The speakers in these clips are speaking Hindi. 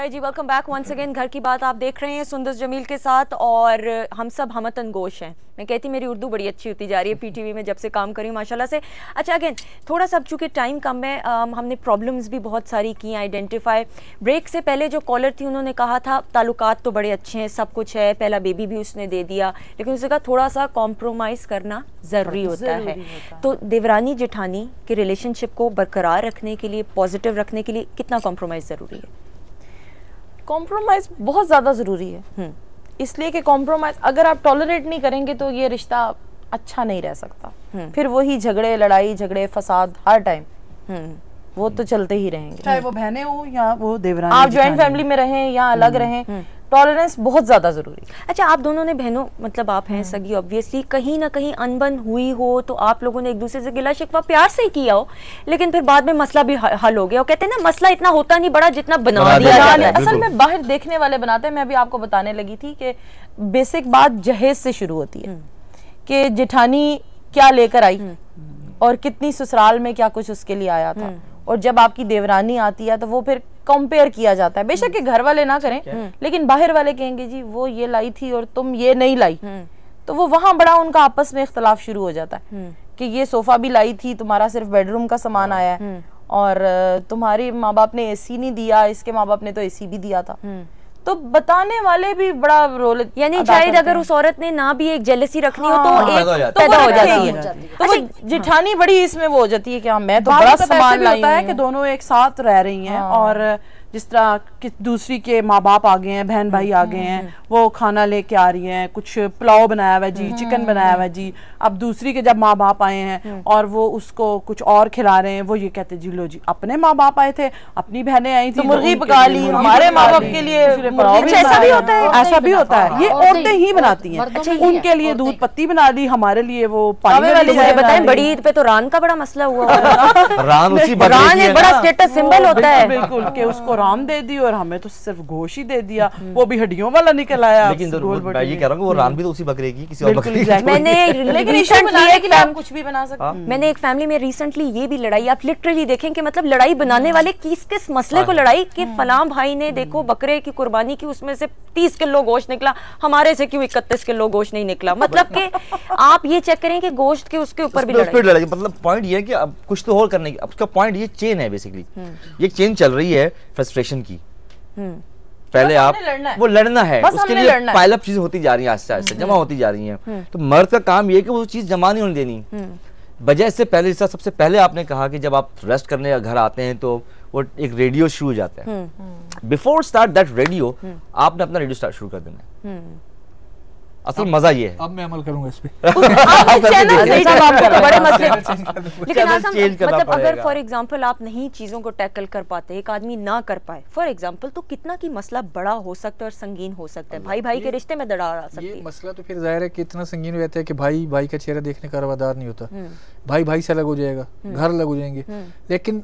जी वेलकम बैक वंस अगेन। घर की बात आप देख रहे हैं सुंदर जमील के साथ, और हम सब हमतन गोश हैं। मैं कहती मेरी उर्दू बड़ी अच्छी होती जा रही है पीटीवी में जब से काम करी माशाल्लाह से। अच्छा अगेन थोड़ा सा चूँकि टाइम कम है, हमने प्रॉब्लम्स भी बहुत सारी की आइडेंटिफाई। ब्रेक से पहले जो कॉलर थी उन्होंने कहा था ताल्लुकात तो बड़े अच्छे हैं, सब कुछ है, पहला बेबी भी उसने दे दिया, लेकिन उसने कहा थोड़ा सा कॉम्प्रोमाइज़ करना ज़रूरी होता है। तो देवरानी जेठानी के रिलेशनशिप को बरकरार रखने के लिए, पॉजिटिव रखने के लिए कितना कॉम्प्रोमाइज़ ज़रूरी है? कॉम्प्रोमाइज बहुत ज़्यादा ज़रूरी है, इसलिए कि कॉम्प्रोमाइज अगर आप टॉलरेट नहीं करेंगे तो ये रिश्ता अच्छा नहीं रह सकता। फिर वही झगड़े, लड़ाई झगड़े, फसाद हर टाइम वो तो चलते ही रहेंगे, चाहे वो बहनें हो या वो देवरानी। आप ज्वाइंट फैमिली में रहें या अलग रहें, टॉलरेंस बहुत ज्यादा जरूरी है। अच्छा आप दोनों ने बहनों, मतलब आप हैं सगी, ऑब्वियसली कहीं ना कहीं अनबन हुई हो तो आप लोगों ने एक दूसरे से गिला शिकवा प्यार से ही किया हो, लेकिन फिर बाद में मसला भी हल हो गया। और कहते हैं ना मसला इतना होता नहीं बड़ा जितना बना दिया जाता है। असल में बाहर देखने वाले बनाते हैं। मैं अभी आपको बताने लगी थी कि बेसिक बात जहेज से शुरू होती है कि जेठानी क्या लेकर आई और कितनी ससुराल में क्या कुछ उसके लिए आया था, और जब आपकी देवरानी आती है तो वो फिर कंपेयर किया जाता है। बेशक के घर वाले ना करें लेकिन बाहर वाले कहेंगे जी वो ये लाई थी और तुम ये नहीं लाई, तो वो वहां बड़ा उनका आपस में इख्तलाफ शुरू हो जाता है कि ये सोफा भी लाई थी, तुम्हारा सिर्फ बेडरूम का सामान आया है, और तुम्हारे माँ बाप ने एसी नहीं दिया, इसके माँ बाप ने तो एसी भी दिया था। तो बताने वाले भी बड़ा रोल, यानी शायद अगर उस औरत ने ना भी एक जेलसी रखनी हो तो एक पैदा हो जाती है। तो वो जेठानी बड़ी इसमें वो हो जाती है कि हाँ मैं तो बड़ा सामान लाई हूं। कि दोनों एक साथ रह रही हैं और जिस तरह कि दूसरी के माँ बाप आ गए हैं, बहन भाई आ गए हैं, वो खाना लेके आ रही हैं, कुछ पुलाव बनाया हुआ जी, चिकन बनाया हुआ जी। अब दूसरी के जब माँ बाप आए हैं और वो उसको कुछ और खिला रहे हैं, वो ये कहते जी लो जी अपने माँ बाप आए थे, अपनी बहनें आई थी तो मुर्गी पका ली, हमारे माँ बाप के लिए ऐसा भी होता है। ऐसा भी होता है, ये औरतें ही बनाती हैं। उनके लिए दूध पत्ती बना ली, हमारे लिए वो पानी वाली। मुझे बताएं बड़ी ईद पे तो रान का बड़ा मसला हुआ। रान एक बड़ा स्टेटस सिंबल होता है। बिल्कुल कि उसको राम दे दी और हमें तो सिर्फ गोश्त ही दे दिया, वो भी हड्डियों वाला निकल आया। लेकिन मैं ये कह रहा हूँ वो रान भी तो उसी बकरे की, किसी और बकरे की। मैंने कुछ भी बना सकते। मैंने एक फैमिली में रिसेंटली ये भी लड़ाई, आप लिटरली देखें कि मतलब लड़ाई बनाने वाले किस मसले को लड़ाई कि फलां भाई ने देखो बकरे की कुर्बानी की, उसमें से 30 किलो गोश्त निकला, हमारे से क्यों 31 किलो गोश्त नहीं निकला। मतलब कि आप ये चेक करें कि गोश्त के उसके ऊपर भी लड़ाई। मतलब पॉइंट ये है कि अब कुछ तो और करने की, अब उसका पॉइंट ये चेन है बेसिकली, ये चेन चल रही है फ्रस्ट्रेशन की। पहले आप वो लड़ना है, उसके लिए पाइल अप चीजें होती जा रही हैं, आस्ते आस्ते जमा होती जा रही हैं। तो मर्द का काम ये है कि वो चीज जमा नहीं होने देनी। बजाय इससे पहले, जैसा सबसे पहले आपने कहा कि जब आप रेस्ट करने या घर आते हैं तो वो एक रेडियो शुरू हो जाता है। बिफोर स्टार्ट दैट रेडियो आपने अपना रेडियो स्टार्ट शुरू कर देना है। असल मजा ये है। अब मैं अमल करूंगा इस पे। बड़े मसले। लेकिन मतलब अगर फॉर एग्जांपल आप नहीं चीजों को टैकल कर पाते, एक आदमी ना कर पाए फॉर एग्जांपल, तो कितना की मसला बड़ा हो सकता है और संगीन हो सकता है। भाई भाई के रिश्ते में दरार आ सकती है। ये मसला तो फिर जाहिर है कि इतना संगीन रहता है कि भाई भाई का चेहरा देखने का रवादार नहीं होता, भाई भाई से अलग हो जाएगा, घर अलग हो जाएंगे। लेकिन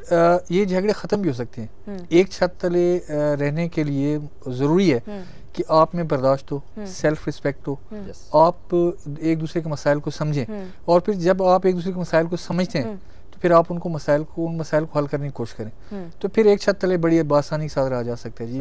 ये झगड़े खत्म भी हो सकते हैं। एक छत तले रहने के लिए जरूरी है कि आप में बर्दाश्त हो, सेल्फ रिस्पेक्ट हो, आप एक दूसरे के मसाइल को समझें, और फिर जब आप एक दूसरे के मसाइल को समझते हैं तो फिर आप उन मसाइल को हल करने की कोशिश करें, तो फिर एक छत तले बड़ी आसानी के साथ रहा जा सकता है जी।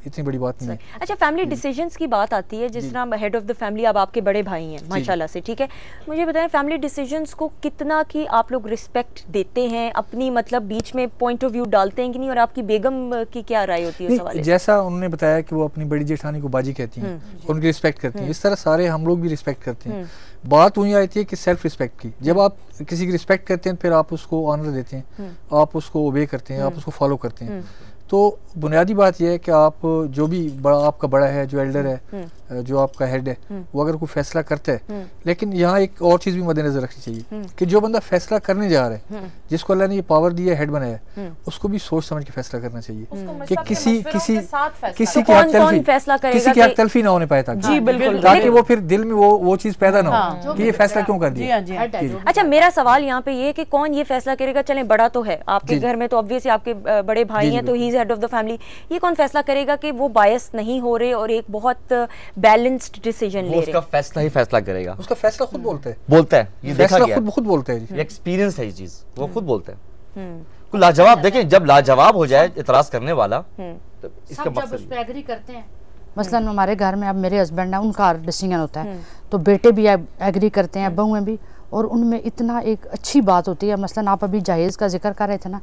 इतनी बड़ी बात नहीं है। अच्छा फैमिली डिसीजंस की बात आती है, जिस तरह हेड ऑफ द फैमिली अब आपके बड़े भाई हैं माशाल्लाह से, ठीक है, मुझे बताएं फैमिली डिसीजंस को कितना की आप लोग रिस्पेक्ट देते हैं, अपनी मतलब बीच में पॉइंट ऑफ व्यू डालते हैं कि नहीं, और आपकी बेगम की क्या राय होती है सवाल? जैसा उन्होंने बताया कि वो अपनी बड़ी जेठानी को बाजी कहती हैं, उनकी रिस्पेक्ट करती हैं, इस तरह सारे हम लोग भी रिस्पेक्ट करते हैं। बात वही आती है कि सेल्फ रिस्पेक्ट की। जब आप किसी की रिस्पेक्ट करते हैं फिर आप उसको ऑनर देते हैं, आप उसको ओबे करते हैं, आप उसको फॉलो करते हैं। तो बुनियादी बात यह है कि आप जो भी बड़ा आपका बड़ा है, जो एल्डर है, जो आपका हेड है, वो अगर कोई फैसला करता है, लेकिन यहाँ एक और चीज भी मद्देनजर रखनी चाहिए कि जो बंदा फैसला करने जा रहा है, जिसको अल्लाह ने ये पावर दी है, हेड बनाया, उसको भी सोच समझ के फैसला करना चाहिए कि किसी की हक तलफी ना होने पाए, ताकि वो फिर दिल में वो चीज पैदा ना हो कि ये फैसला क्यों कर दिया। अच्छा मेरा सवाल यहाँ पे ये है कि कौन ये फैसला करेगा? चले बड़ा तो है आपके घर में, तो ऑब्वियसली आपके बड़े भाई हैं, तो he is head of the family. ये कौन फैसला करेगा कि वो बायस नहीं हो रहे और एक बहुत बैलेंस्ड डिसीजन ले रहे हैं? उसका फैसला ही फैसला करेगा। उसका फैसला खुद बोलता है, ये देखा गया, खुद बोलता है, एक्सपीरियंस है ये चीज, वो खुद बोलता है। लाजवाब देखें, जब लाजवाब हो जाए इतराज करने वाला इसका सब जब मकसद उस पे एग्री करते हैं, मसलन हमारे घर में अब मेरे हस्बैंड है, उनका डिसीजन होता है तो बेटे भी एग्री करते हैं, बहुएं भी, और उनमें इतना एक अच्छी बात होती है। मसलन आप अभी जहेज़ का जिक्र कर रहे थे ना,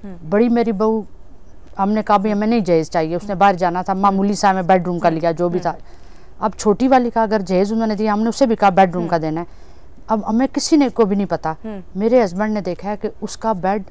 बड़ी मेरी बहू, हमने कहा भी हमें नहीं जहेज़ चाहिए, उसने बाहर जाना था, मामूली सा हमें बेडरूम का लिया जो भी था। अब छोटी वाली का अगर जहेज़ उन्होंने दिया, हमने उससे भी कहा बेडरूम का देना है। अब हमें किसी ने को भी नहीं पता, मेरे हस्बैंड ने देखा है कि उसका बेड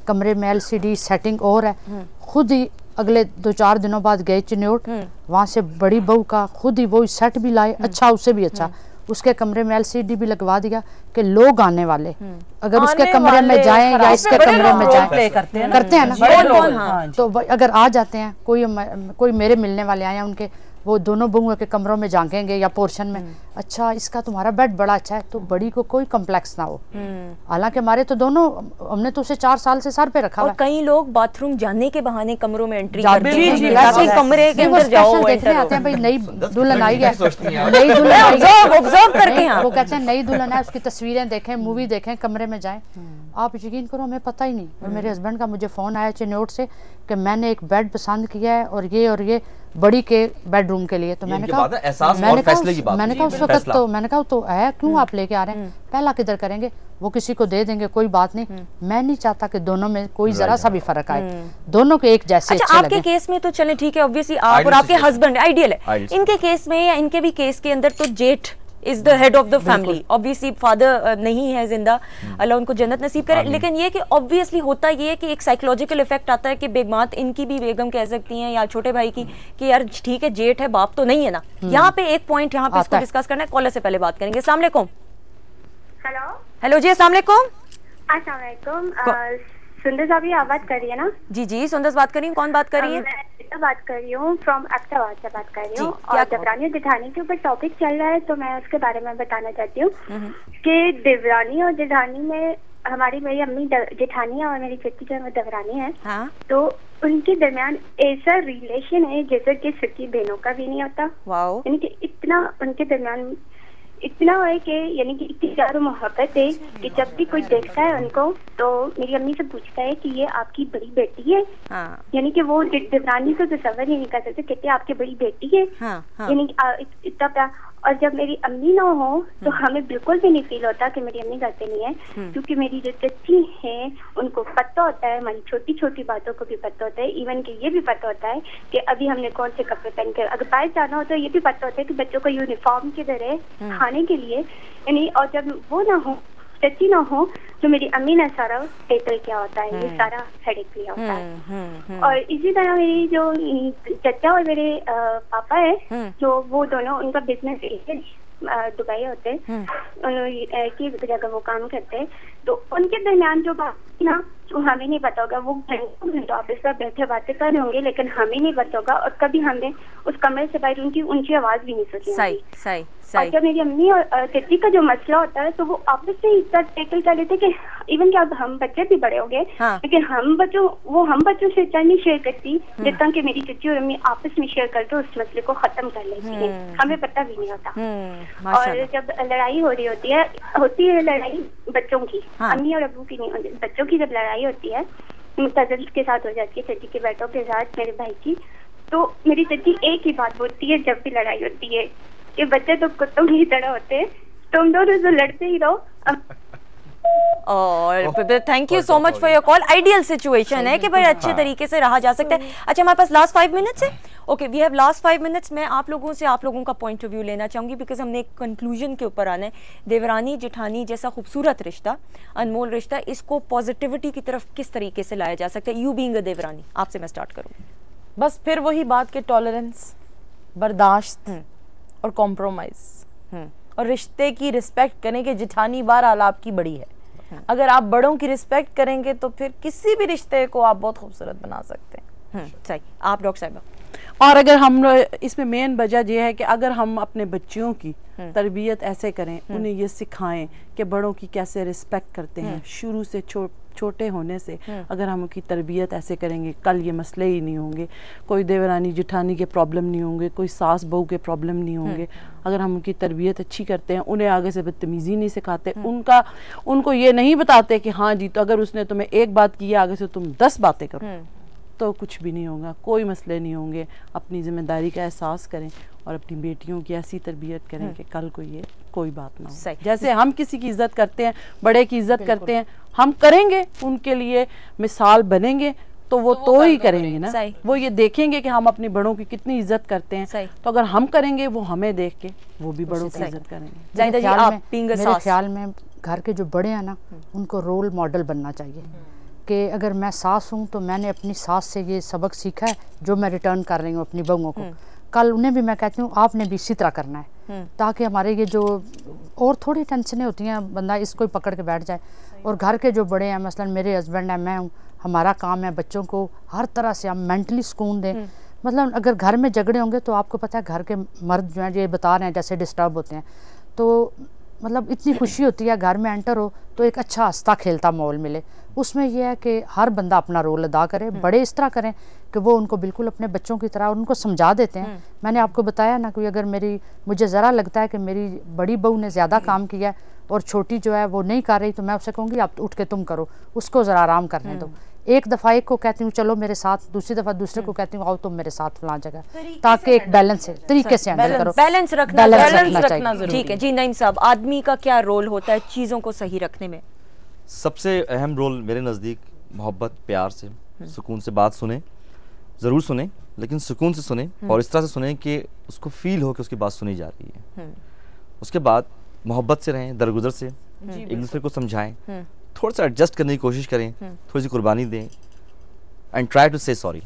कमरे में LCD सेटिंग और है, खुद ही अगले 2-4 दिनों बाद गए चिन्योट, वहाँ से बड़ी बहू का खुद ही वो सेट भी लाए, अच्छा उससे भी अच्छा, उसके कमरे में LCD भी लगवा दिया कि लोग आने वाले अगर उसके कमरे में जाएं या इसके कमरे में जाएं, करते हैं ना, तो अगर आ जाते हैं कोई मेरे मिलने वाले आए हैं, उनके वो दोनों बहुओं के कमरों में झांकेंगे या पोर्शन में, अच्छा इसका तुम्हारा बेड बड़ा अच्छा है, तो बड़ी को कोई कम्प्लेक्स ना हो। हालांकि हमारे तो दोनों, हमने तो उसे 4 साल से सर पे रखा। और कई लोग बाथरूम जाने के बहाने कमरों में एंट्री करते हैं, कमरे के अंदर जाओ, देखने आते हैं भाई नई दुल्हन आई है, नई दुल्हन ऑब्जर्व करके, वो कहते हैं नई दुल्हन है, उसकी तस्वीरें देखें, मूवी देखें, कमरे में जाएं। आप यकीन करो हमें पता ही नहीं। मेरे हस्बैंड का मुझे फ़ोन आया चिन्योट से कि मैंने एक बेड पसंद किया है और ये बड़ी के बेडरूम के लिए, तो मैंने कहा उस वक्त तो मैंने कहा तो है, क्यों आप लेके आ रहे हैं, पहला किधर करेंगे, वो किसी को दे देंगे, कोई बात नहीं। मैं नहीं चाहता कि दोनों में कोई जरा सा भी फर्क आए, दोनों के एक जैसे अच्छे आपके केस में तो चले ठीक है, ऑब्वियसली आप और आपके हस्बैंड आइडियल है। इनके केस में या इनके भी केस के अंदर तो जेठ is the head of the family, obviously father नहीं है जिंदा, अल्लाह उनको जन्नत नसीब करे, लेकिन ये कि ऑब्वियसली होता ये है कि एक साइकोलॉजिकल इफेक्ट आता है कि बेगमात इनकी भी बेगम कह सकती हैं या छोटे भाई की कि यार ठीक है जेठ है, बाप तो नहीं है ना। यहाँ पे एक पॉइंट यहाँ पे इसको डिस्कस करना है, कॉलर से पहले बात करेंगे। अस्सलाम वालेकुम। हेलो जी, अस्सलाम वालेकुम। अस्सलाम वालेकुम। सुंदर साहब ये आवाज कर रही है ना? जी जी, सुंदर बात कर रही हूँ। कौन बात कर रही है? मैं बात कर रही हूँ फ्रॉम अहमदाबाद से बात कर रही हूँ, और देवरानी और जेठानी के ऊपर टॉपिक चल रहा है तो मैं उसके बारे में बताना चाहती हूँ कि देवरानी और जेठानी में मेरी अम्मी जेठानी है और मेरी चची जो देवरानी है, तो उनके दरमियान ऐसा रिलेशन है जैसे कि सच्ची बहनों का भी नहीं होता। यानी कि इतना उनके दरमियान इतना है कि यानी कि इतनी ज्यादा मोहब्बत है कि जब भी कोई देखता है उनको तो मेरी अम्मी से पूछता है कि ये आपकी बड़ी बेटी है। यानी कि वो देवरानी को तसव्वुर ही नहीं कर सकते, कहते आपकी बड़ी बेटी है। यानी इतना प्यार। और जब मेरी अम्मी ना हो तो हमें बिल्कुल भी नहीं फील होता कि मेरी अम्मी घर पे नहीं है, क्योंकि मेरी जो चची है उनको पता होता है, हमारी छोटी छोटी बातों को भी पता होता है, इवन कि ये भी पता होता है कि अभी हमने कौन से कपड़े पहन कर अगर बाहर जाना हो तो ये भी पता होता है कि बच्चों का यूनिफॉर्म किधर है खाने के लिए। यानी और जब वो ना हो, चची ना हो, तो मेरी अम्मी ने सारा टेकल किया होता है, ये सारा हेडेक लिया होता है। और इसी तरह मेरी जो चचा और मेरे पापा है जो वो दोनों उनका बिजनेस दुबई होते हैं, एक ही जगह वो काम करते हैं, तो उनके दरमियान जो बात ना हमें नहीं पता होगा, वो घंटों ऑफिस पर बैठे बातें कर रहे होंगे लेकिन हमें नहीं पता होगा, और कभी हमने उस कमरे से बाहर उनकी ऊंची आवाज भी नहीं सुनी। सही। और जब मेरी अम्मी और चची का जो मसला होता है तो वो आपस में इतना टैकल कर लेते कि इवन कि अब हम बच्चे भी बड़े हो गए, लेकिन हम बच्चों से इतना नहीं शेयर करती जितना कि मेरी चची और अम्मी आपस में शेयर करके उस मसले को खत्म कर लेती है, हमें पता भी नहीं होता। और जब लड़ाई हो रही होती है लड़ाई बच्चों की, अम्मी और अब्बू की नहीं, बच्चों की जब लड़ाई होती है कजन के साथ हो जाती है, चची के बेटों के साथ, मेरे भाई की, तो मेरी चची एक ही बात बोलती है जब भी लड़ाई होती है कि बच्चे तो कुत्तों की तरह होते हैं, तुम दोनों तो लड़ते ही रहो। और thank you so much for your call. Ideal situation है कि भाई अच्छे तरीके से रहा जा सकता है। अच्छा, हमारे पास लास्ट 5 मिनट्स है। Okay, we have last 5 minutes. मैं आप लोगों का पॉइंट ऑफ व्यू लेना चाहूंगी बिकॉज हमने एक कंक्लूजन के ऊपर आना है। देवरानी जेठानी जैसा खूबसूरत रिश्ता, अनमोल रिश्ता, इसको पॉजिटिविटी की तरफ किस तरीके से लाया जा सकता है? यू बीइंग अ देवरानी, आपसे मैं स्टार्ट करूँ। बस फिर वही बात के टॉलरेंस, बर्दाश्त और कॉम्प्रोमाइज और रिश्ते की रिस्पेक्ट करें कि जेठानी बहरहाल आपकी बड़ी है। अगर आप बड़ों की रिस्पेक्ट करेंगे तो फिर किसी भी रिश्ते को आप बहुत खूबसूरत बना सकते हैं। सही। आप डॉक्टर साहिबा? और अगर हम इसमें मेन वजह यह है कि अगर हम अपने बच्चियों की तरबियत ऐसे करें, उन्हें ये सिखाएं कि बड़ों की कैसे रिस्पेक्ट करते हैं, शुरू से छोटे होने से अगर हम उनकी तरबियत ऐसे करेंगे, कल ये मसले ही नहीं होंगे, कोई देवरानी जेठानी के प्रॉब्लम नहीं होंगे, कोई सास बहू के प्रॉब्लम नहीं होंगे। अगर हम उनकी तरबियत अच्छी करते हैं, उन्हें आगे से बदतमीजी नहीं सिखाते, उनको ये नहीं बताते कि हाँ जी तो अगर उसने तुम्हें एक बात की है आगे से तुम 10 बातें करो, तो कुछ भी नहीं होगा, कोई मसले नहीं होंगे। अपनी जिम्मेदारी का एहसास करें और अपनी बेटियों की ऐसी तरबियत करें कि कल को ये कोई बात ना हो। जैसे हम किसी की इज्जत करते हैं, बड़े की इज्जत करते हैं, हम करेंगे, उनके लिए मिसाल बनेंगे तो वो तो ही करेंगे ना। वो ये देखेंगे कि हम अपनी बड़ों की कितनी इज्जत करते हैं, तो अगर हम करेंगे वो हमें देख के वो भी बड़ों की इज्जत करेंगे। मेरे ख्याल में घर के जो बड़े हैं ना, उनको रोल मॉडल बनना चाहिए कि अगर मैं सास हूँ तो मैंने अपनी सास से ये सबक सीखा है जो मैं रिटर्न कर रही हूँ अपनी बहुओं को, कल उन्हें भी मैं कहती हूँ आपने भी इसी तरह करना है, ताकि हमारे ये जो और थोड़ी टेंशनें होती हैं बंदा इसको ही पकड़ के बैठ जाए। और घर के जो बड़े हैं, मसलन मेरे हस्बैंड हैं, मैं हूँ, हमारा काम है बच्चों को हर तरह से हम मेंटली सुकून दें। मतलब अगर घर में झगड़े होंगे तो आपको पता है घर के मर्द जो हैं ये बता रहे हैं जैसे डिस्टर्ब होते हैं, तो मतलब इतनी खुशी होती है घर में एंटर हो तो एक अच्छा हंसता खेलता माहौल मिले। उसमें यह है कि हर बंदा अपना रोल अदा करे, बड़े इस तरह करें कि वो उनको बिल्कुल अपने बच्चों की तरह उनको समझा देते हैं। मैंने आपको बताया ना कि अगर मुझे ज़रा लगता है कि मेरी बड़ी बहू ने ज़्यादा काम किया है और छोटी जो है वो नहीं कर रही, तो मैं उससे कहूँगी आप उठ के तुम करो, उसको ज़रा आराम करने दो। एक दफ़ा एक को कहती हूँ चलो मेरे साथ, दूसरी दफ़ा दूसरे को कहती हूँ आओ तुम मेरे साथ फलां जगह, ताकि एक बैलेंस है, तरीके से हैंडल करो। बैलेंस रखना चाहिए। ठीक है जी नईम साहब, आदमी का क्या रोल होता है चीज़ों को सही रखने में? सबसे अहम रोल मेरे नज़दीक मोहब्बत, प्यार से, सुकून से बात सुने, ज़रूर सुने, लेकिन सुकून से सुने और इस तरह से सुने कि उसको फील हो कि उसकी बात सुनी जा रही है। उसके बाद मोहब्बत से रहें, दरगुजर से, एक दूसरे को समझाएं, थोड़ा सा एडजस्ट करने की कोशिश करें, थोड़ी सी कुर्बानी दें एंड ट्राई टू से सॉरी।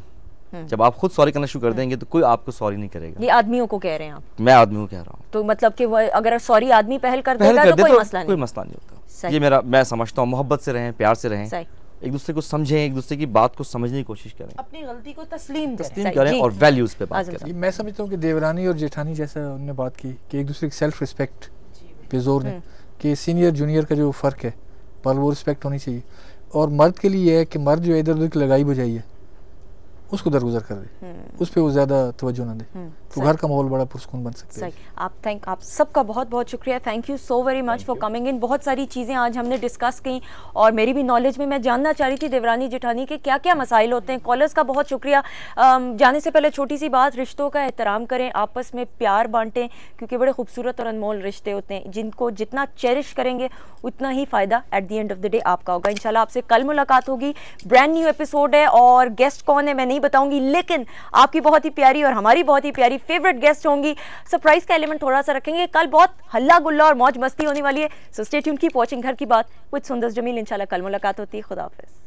जब आप खुद सॉरी करना शुरू कर देंगे तो कोई आपको सॉरी नहीं करेगा। ये आदमियों को कह रहे हैं आप? मैं आदमियों को कह रहा हूँ। तो मतलब कि वो अगर सॉरी आदमी पहल कर देगा तो कोई मसला नहीं होता। ये मैं समझता हूँ, मोहब्बत से रहें, प्यार से रहें, एक दूसरे को समझें, एक दूसरे की बात को समझने की कोशिश करें, अपनी गलती को तस्लीम करें और वैल्यूज पे बात करें। मैं समझता हूँ कि देवरानी और जेठानी जैसा उन्होंने बात की कि एक दूसरे की सेल्फ रिस्पेक्ट पे जोर दें कि सीनियर जूनियर का जो फ़र्क है पर वो रिस्पेक्ट होनी चाहिए। और मर्द के लिए है कि मर्द जो इधर उधर की लगाई बुझाई है उसको दरगुजर कर दे, उस पर वो ज़्यादा तवज्जो ना दे, तो घर का माहौल बड़ा पुरसकून बन सकता है। आप सबका बहुत बहुत शुक्रिया, thank you so very much for coming in. बहुत सारी चीज़ें आज हमने डिस्कस की और मेरी भी नॉलेज में मैं जानना चाह रही थी देवरानी जेठानी के क्या क्या मसाइल होते हैं। कॉलर्स का बहुत शुक्रिया। जाने से पहले छोटी सी बात, रिश्तों का एहतराम करें, आपस में प्यार बांटें, क्योंकि बड़े खूबसूरत और अनमोल रिश्ते होते हैं जिनको जितना चेरिश करेंगे उतना ही फ़ायदा at the end of the day आपका होगा। इंशाल्लाह आपसे कल मुलाकात होगी, ब्रांड न्यू एपिसोड है और गेस्ट कौन है मैं नहीं बताऊंगी, लेकिन आपकी बहुत ही प्यारी और हमारी बहुत ही प्यारी फेवरेट गेस्ट होंगी। सरप्राइज का एलिमेंट थोड़ा सा रखेंगे, कल बहुत हल्ला गुल्ला और मौज मस्ती होने वाली है। So stay tuned, keep watching घर की बात विद सुंदस जमील। इंशाल्लाह कल मुलाकात होती है। खुदा हाफिज़।